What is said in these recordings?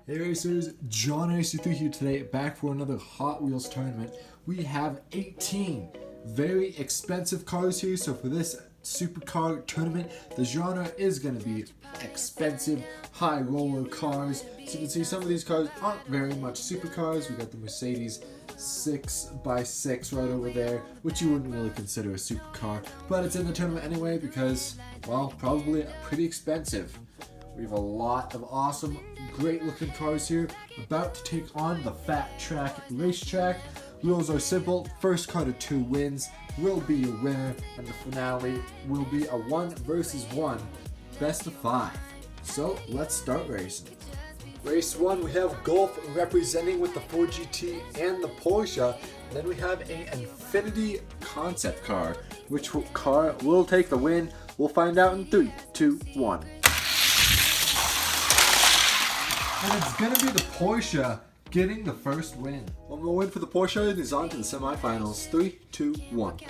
Hey racers, JonRacer3 here today, back for another Hot Wheels tournament. We have 18 very expensive cars here, so for this supercar tournament, the genre is going to be expensive, high roller cars. So you can see some of these cars aren't very much supercars. We got the Mercedes 6x6 right over there, which you wouldn't really consider a supercar, but it's in the tournament anyway because, well, probably pretty expensive. We have a lot of awesome, great looking cars here, about to take on the Fat Track Racetrack. Rules are simple. First car to 2 wins will be your winner, and the finale will be a 1 versus 1 best of 5. So let's start racing. Race 1, we have Golf representing with the 4GT and the Porsche. And then we have an Infinity concept car. Which car will take the win? We'll find out in 3, 2, 1. And it's going to be the Porsche getting the first win. One more win for the Porsche and is on to the semifinals. 3, 2, 1. The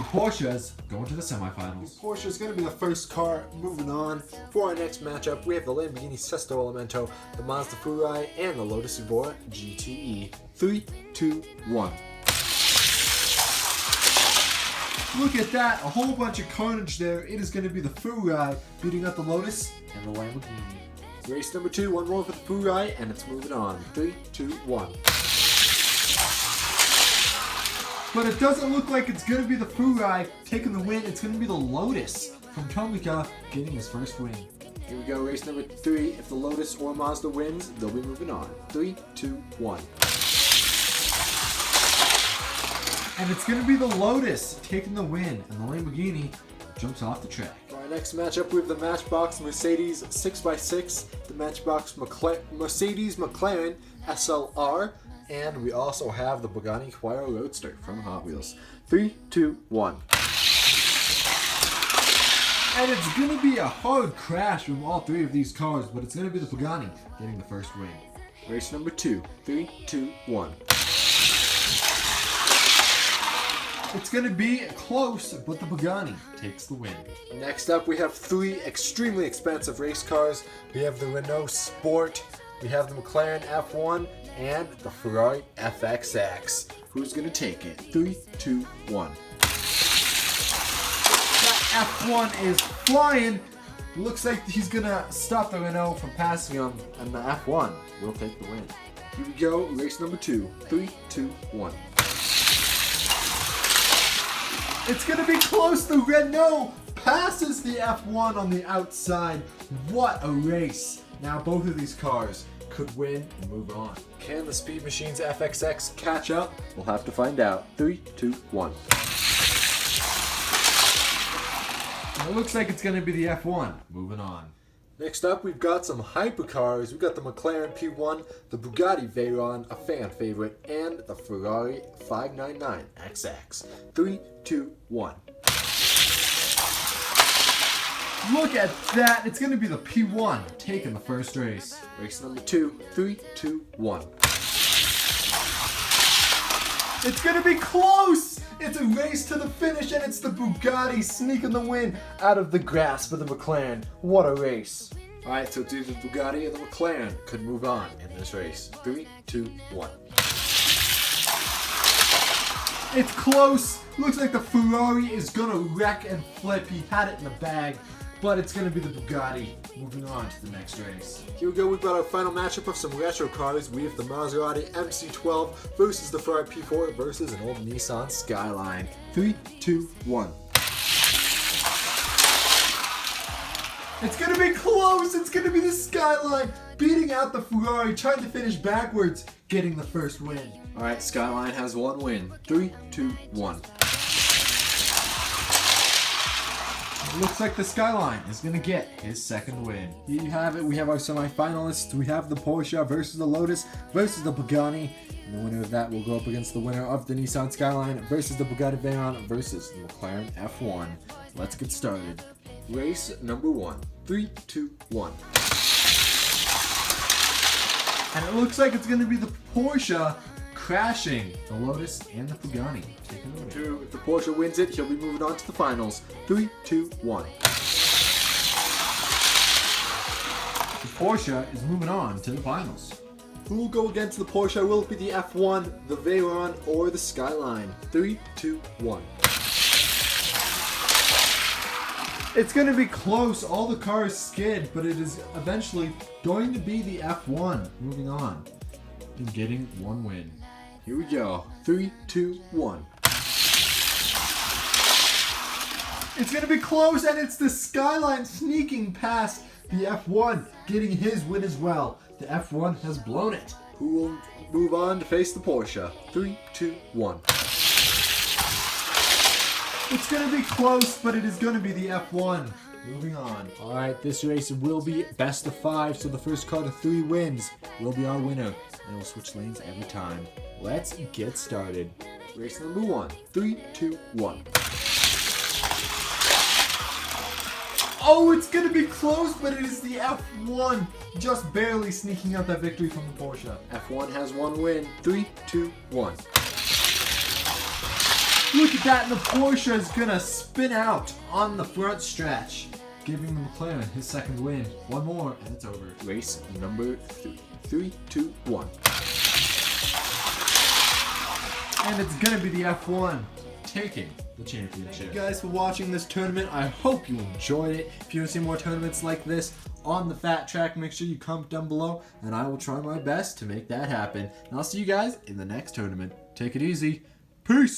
Porsches going to the semifinals. The Porsche is going to be the first car. Moving on for our next matchup, we have the Lamborghini Sesto Elemento, the Mazda Furai, and the Lotus Evora GTE. 3, 2, 1. Look at that, a whole bunch of carnage there. It is going to be the Furai beating out the Lotus and the Lamborghini. Race number 2, one more for the Furai, and it's moving on. 3, 2, 1. But it doesn't look like it's going to be the Furai taking the win. It's going to be the Lotus from Tomica getting his first win. Here we go, race number 3. If the Lotus or Mazda wins, they'll be moving on. 3, 2, 1. And it's going to be the Lotus taking the win, and the Lamborghini jumps off the track. For our next matchup, we have the Matchbox Mercedes 6x6, the Matchbox Mercedes McLaren SLR, and we also have the Bugatti Chiron Roadster from Hot Wheels. 3, 2, 1. And it's going to be a hard crash from all 3 of these cars, but it's going to be the Bugatti getting the first win. Race number 2, 3, 2, 1. It's going to be close, but the Bugatti takes the win. Next up, we have 3 extremely expensive race cars. We have the Renault Sport, we have the McLaren F1, and the Ferrari FXX. Who's going to take it? 3, 2, 1. That F1 is flying. Looks like he's going to stop the Renault from passing him, and the F1 will take the win. Here we go, race number 2. 3, 2, 1. It's going to be close. The Renault passes the F1 on the outside. What a race. Now both of these cars could win and move on. Can the Speed Machine's FXX catch up? We'll have to find out. 3, 2, 1. And it looks like it's going to be the F1. Moving on. Next up, we've got some hypercars. We've got the McLaren P1, the Bugatti Veyron, a fan favorite, and the Ferrari 599 XX. 3, 2, 1. Look at that! It's going to be the P1 taking the first race. Race number 2, 3, 2, 1. It's going to be close! It's a race to the finish, and it's the Bugatti sneaking the win out of the grasp of the McLaren. What a race. Alright, so either the Bugatti or the McLaren could move on in this race. 3, 2, 1. It's close. Looks like the Ferrari is going to wreck and flip. He had it in the bag, but it's going to be the Bugatti moving on to the next race. Here we go. We've got our final matchup of some retro cars. We have the Maserati MC12 versus the Ferrari P4 versus an old Nissan Skyline. 3, 2, 1. It's going to be close. It's going to be the Skyline beating out the Ferrari, trying to finish backwards, getting the first win. All right, Skyline has 1 win. 3, 2, 1. It looks like the Skyline is going to get his second win. Here you have it. We have our semifinalists. We have the Porsche versus the Lotus versus the Bugatti. And the winner of that will go up against the winner of the Nissan Skyline versus the Bugatti Veyron versus the McLaren F1. Let's get started. Race number 1. 3, 2, 1. And it looks like it's going to be the Porsche crashing the Lotus and the Bugatti. Taking the win. If the Porsche wins it, he'll be moving on to the finals. 3, 2, 1. Porsche is moving on to the finals. Who will go against the Porsche? Will it be the F1, the Veyron, or the Skyline? 3, 2, 1. It's going to be close. All the cars skid, but it is eventually going to be the F1 moving on and getting one win. Here we go. 3, 2, 1. It's going to be close, and it's the Skyline sneaking past the F1, getting his win as well. The F1 has blown it. Who will move on to face the Porsche? 3, 2, 1. It's going to be close, but it is going to be the F1. Moving on. All right, this race will be best of 5, so the first car to 3 wins will be our winner. And we'll switch lanes every time. Let's get started. Race number 1. 3, 2, 1. Oh, it's going to be close, but it is the F1. Just barely sneaking out that victory from the Porsche. F1 has one win. 3, 2, 1. Look at that, and the Porsche is going to spin out on the front stretch, giving the McLaren his second win. One more, and it's over. Race number 3. 3, 2, 1. And it's going to be the F1 taking the championship. Thank you guys for watching this tournament. I hope you enjoyed it. If you want to see more tournaments like this on the Fat Track, make sure you comment down below, and I will try my best to make that happen. And I'll see you guys in the next tournament. Take it easy. Peace.